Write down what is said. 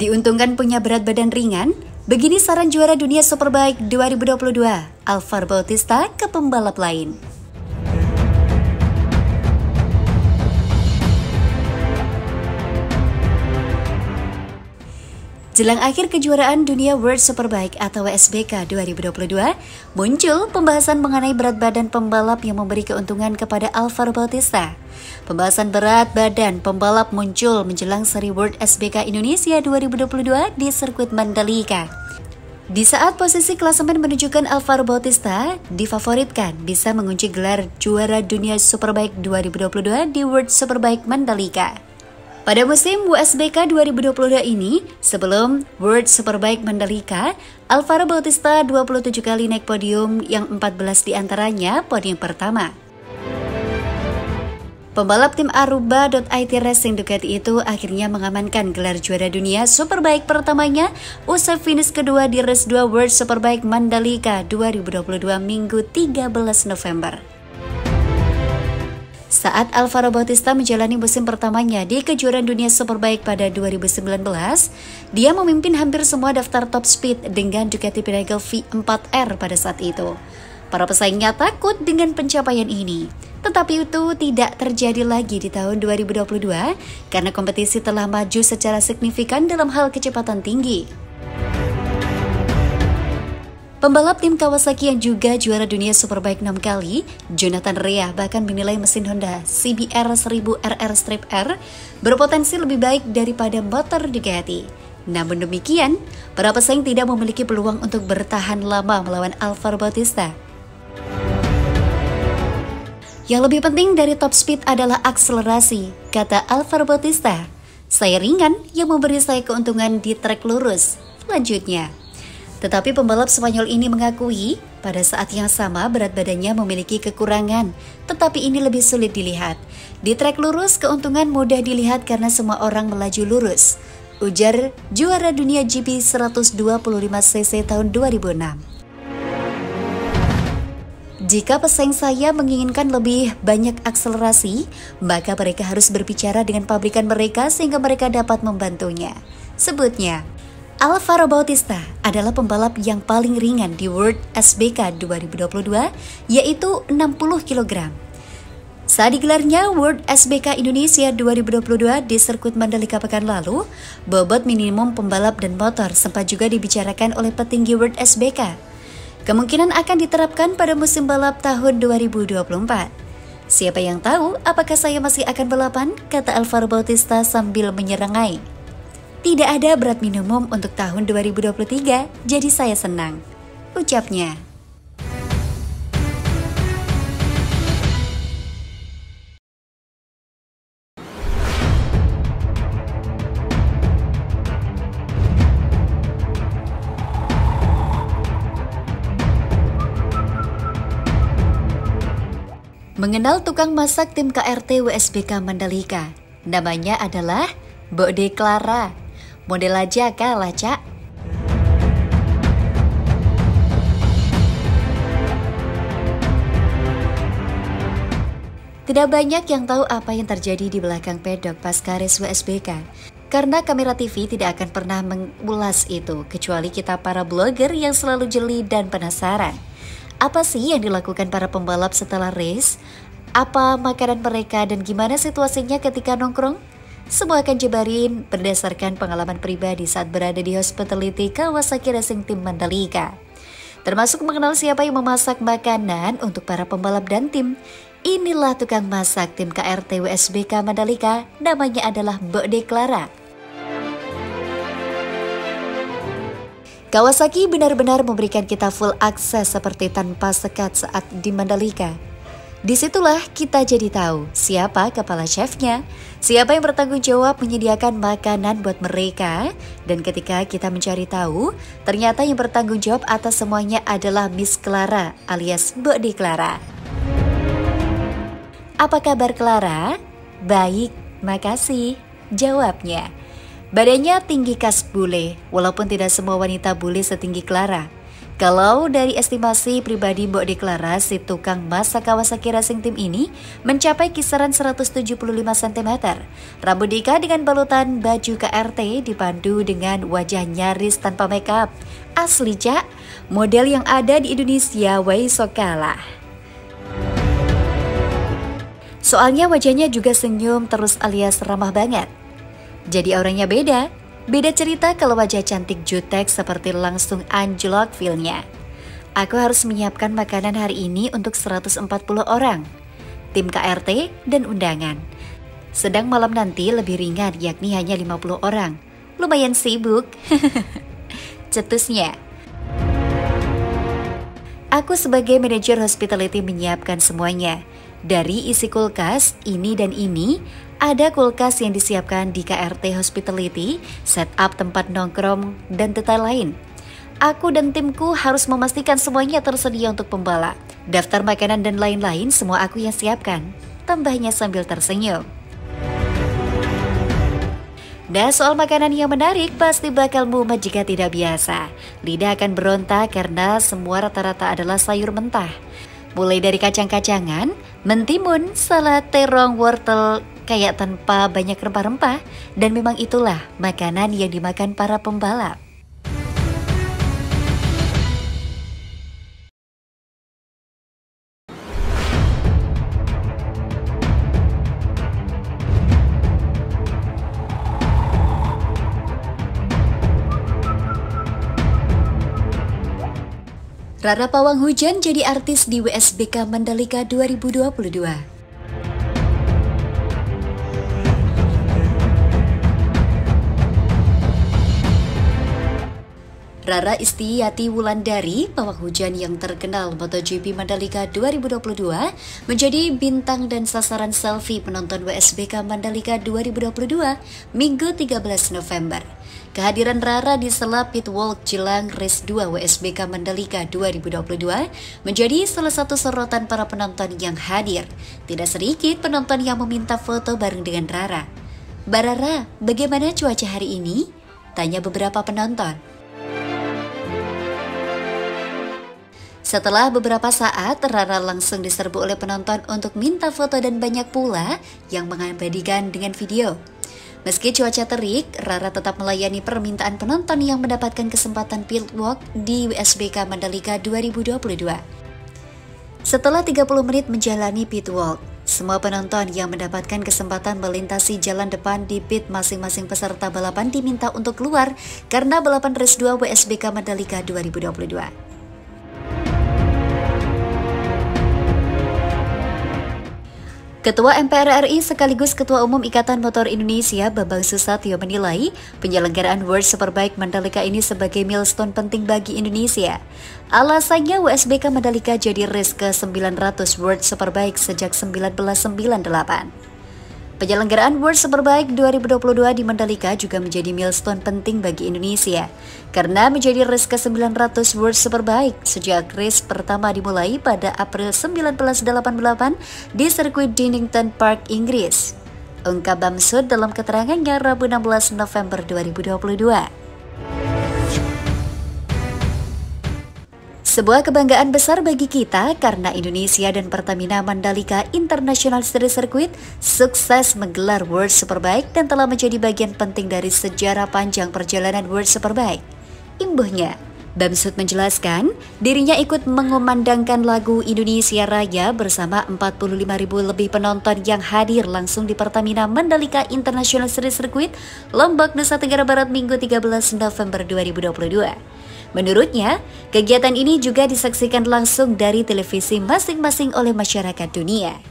Diuntungkan punya berat badan ringan? Begini saran juara dunia Superbike 2022, Alvaro Bautista ke pembalap lain. Jelang akhir kejuaraan dunia World Superbike atau WSBK 2022, muncul pembahasan mengenai berat badan pembalap yang memberi keuntungan kepada Alvaro Bautista. Pembahasan berat badan pembalap muncul menjelang seri World SBK Indonesia 2022 di sirkuit Mandalika. Di saat posisi klasemen menunjukkan Alvaro Bautista difavoritkan bisa mengunci gelar juara dunia Superbike 2022 di World Superbike Mandalika. Pada musim WSBK 2022 ini, sebelum World Superbike Mandalika, Alvaro Bautista 27 kali naik podium yang 14 diantaranya podium pertama. Pembalap tim Aruba.it Racing Ducati itu akhirnya mengamankan gelar juara dunia Superbike pertamanya usai finish kedua di Race 2 World Superbike Mandalika 2022 Minggu 13 November. Saat Alvaro Bautista menjalani musim pertamanya di kejuaraan dunia Superbike pada 2019, dia memimpin hampir semua daftar top speed dengan Ducati Pinnacle V4R pada saat itu. Para pesaingnya takut dengan pencapaian ini, tetapi itu tidak terjadi lagi di tahun 2022 karena kompetisi telah maju secara signifikan dalam hal kecepatan tinggi. Pembalap tim Kawasaki yang juga juara dunia Superbike 6 kali, Jonathan Rea bahkan menilai mesin Honda CBR 1000 RR-R berpotensi lebih baik daripada motor Ducati. Namun demikian, para pesaing tidak memiliki peluang untuk bertahan lama melawan Alvaro Bautista. Yang lebih penting dari top speed adalah akselerasi, kata Alvaro Bautista. Saya ringan yang memberi saya keuntungan di trek lurus. Selanjutnya, tetapi pembalap Spanyol ini mengakui pada saat yang sama berat badannya memiliki kekurangan, tetapi ini lebih sulit dilihat. Di trek lurus keuntungan mudah dilihat karena semua orang melaju lurus, ujar juara dunia GP 125cc tahun 2006. Jika pesaing saya menginginkan lebih banyak akselerasi, maka mereka harus berbicara dengan pabrikan mereka sehingga mereka dapat membantunya. Sebutnya, Alvaro Bautista adalah pembalap yang paling ringan di World SBK 2022, yaitu 60 kg. Saat digelarnya World SBK Indonesia 2022 di sirkuit Mandalika pekan lalu, bobot minimum pembalap dan motor sempat juga dibicarakan oleh petinggi World SBK. Kemungkinan akan diterapkan pada musim balap tahun 2024. Siapa yang tahu apakah saya masih akan balapan, kata Alvaro Bautista sambil menyerangai. Tidak ada berat minimum untuk tahun 2023, jadi saya senang, ucapnya. Mengenal tukang masak tim KRT WSBK Mandalika, namanya adalah Bode Clara. Model aja kalah, Cak. Tidak banyak yang tahu apa yang terjadi di belakang pedok pasca race WSBK. Karena kamera TV tidak akan pernah mengulas itu, kecuali kita para blogger yang selalu jeli dan penasaran. Apa sih yang dilakukan para pembalap setelah race? Apa makanan mereka dan gimana situasinya ketika nongkrong? Semua akan jabarin berdasarkan pengalaman pribadi saat berada di hospitality Kawasaki Racing Team Mandalika. Termasuk mengenal siapa yang memasak makanan untuk para pembalap dan tim. Inilah tukang masak tim KRT WSBK Mandalika, namanya adalah Bode Clara. Kawasaki benar-benar memberikan kita full akses seperti tanpa sekat saat di Mandalika. Disitulah kita jadi tahu siapa kepala chefnya, siapa yang bertanggung jawab menyediakan makanan buat mereka. Dan ketika kita mencari tahu, ternyata yang bertanggung jawab atas semuanya adalah Miss Clara alias Bode Clara. Apa kabar Clara? Baik, makasih, jawabnya. Badannya tinggi khas bule, walaupun tidak semua wanita bule setinggi Clara. Kalau dari estimasi pribadi Mbok Deklara, si tukang masak Kawasaki Racing Team ini mencapai kisaran 175 cm. Rambut Dika dengan balutan baju KRT dipandu dengan wajah nyaris tanpa makeup. Asli Cak, model yang ada di Indonesia way so kalah. Soalnya wajahnya juga senyum terus alias ramah banget. Jadi orangnya beda. Beda cerita kalau wajah cantik jutek seperti langsung anjlok feel-nya. Aku harus menyiapkan makanan hari ini untuk 140 orang. Tim KRT dan undangan. Sedang malam nanti lebih ringan yakni hanya 50 orang. Lumayan sibuk. Cetusnya. Aku sebagai manajer hospitality menyiapkan semuanya. Dari isi kulkas, ini dan ini, ada kulkas yang disiapkan di KRT Hospitality, setup tempat nongkrong, dan detail lain. Aku dan timku harus memastikan semuanya tersedia untuk pembalap. Daftar makanan dan lain-lain semua aku yang siapkan, tambahnya sambil tersenyum. Nah, soal makanan yang menarik pasti bakal mumet jika tidak biasa. Lidah akan berontak karena semua rata-rata adalah sayur mentah. Mulai dari kacang-kacangan, mentimun, salad, terong, wortel, kayak tanpa banyak rempah-rempah. Dan memang itulah makanan yang dimakan para pembalap. Rara Pawang Hujan jadi artis di WSBK Mandalika 2022. Rara Istiyati Wulandari, pawang hujan yang terkenal MotoGP Mandalika 2022, menjadi bintang dan sasaran selfie penonton WSBK Mandalika 2022 Minggu 13 November. Kehadiran Rara di sela pit walk jelang race 2 WSBK Mandalika 2022 menjadi salah satu sorotan para penonton yang hadir. Tidak sedikit penonton yang meminta foto bareng dengan Rara. "Mbak Rara, bagaimana cuaca hari ini?" tanya beberapa penonton. Setelah beberapa saat, Rara langsung diserbu oleh penonton untuk minta foto dan banyak pula yang mengabadikan dengan video. Meski cuaca terik, Rara tetap melayani permintaan penonton yang mendapatkan kesempatan pit walk di WSBK Mandalika 2022. Setelah 30 menit menjalani pit walk, semua penonton yang mendapatkan kesempatan melintasi jalan depan di pit masing-masing peserta balapan diminta untuk keluar karena balapan race 2 WSBK Mandalika 2022. Ketua MPR RI sekaligus Ketua Umum Ikatan Motor Indonesia Bambang Susatyo menilai penyelenggaraan World Superbike Mandalika ini sebagai milestone penting bagi Indonesia. Alasannya WSBK Mandalika jadi race ke-900 World Superbike sejak 1998. Penyelenggaraan World Superbike 2022 di Mandalika juga menjadi milestone penting bagi Indonesia karena menjadi race ke-900 World Superbike sejak race pertama dimulai pada April 1988 di sirkuit Donington Park, Inggris. Ungkap Bamsud dalam keterangannya Rabu 16 November 2022. Sebuah kebanggaan besar bagi kita karena Indonesia dan Pertamina Mandalika International Series Circuit sukses menggelar World Superbike dan telah menjadi bagian penting dari sejarah panjang perjalanan World Superbike. Imbuhnya, Bamsud menjelaskan dirinya ikut mengumandangkan lagu Indonesia Raya bersama 45.000 lebih penonton yang hadir langsung di Pertamina Mandalika International Series Circuit, Lombok, Nusa Tenggara Barat Minggu 13 November 2022. Menurutnya, kegiatan ini juga disaksikan langsung dari televisi masing-masing oleh masyarakat dunia.